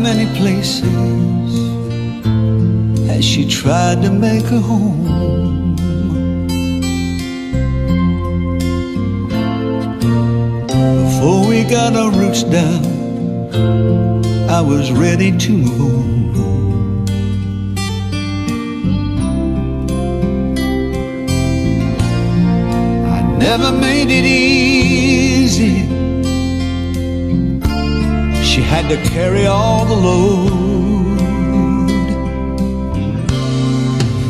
many places has she tried to make a home? Before we got our roots down, I was ready to move. I never made it easy. She had to carry all the load.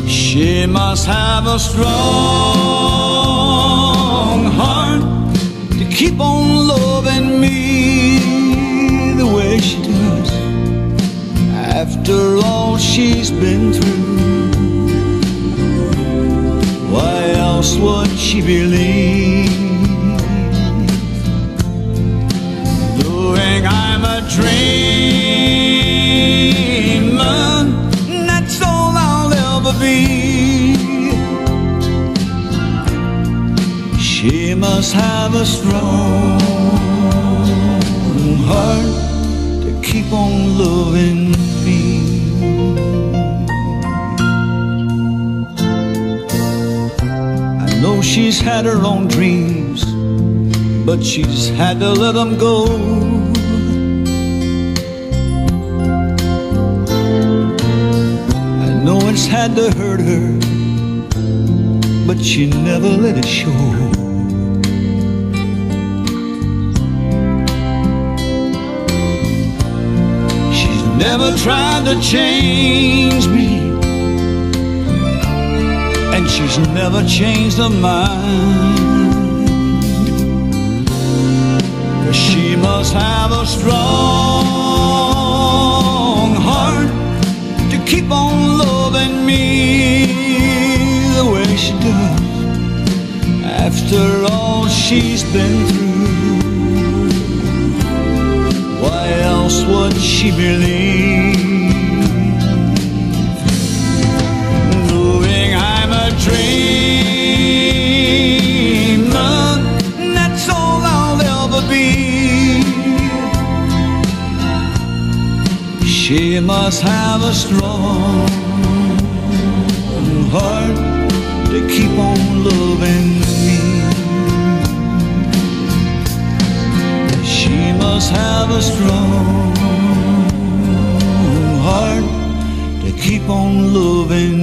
She must have a strong heart to keep on loving me the way she does. After all she's been through, why else would she believe? Knowing I'm a dreamer, that's all I'll ever be. She must have a strong heart to keep on loving me. I know she's had her own dreams, but she's had to let them go. I know it's had to hurt her, but she never let it show. Never tried to change me, and she's never changed her mind. 'Cause she must have a strong heart to keep on loving me the way she does. After all she's been through, why else would she believe? Knowing I'm a dreamer, that's all I'll ever be. She must have a strong heart to keep on loving me. She must have a strong heart to keep on loving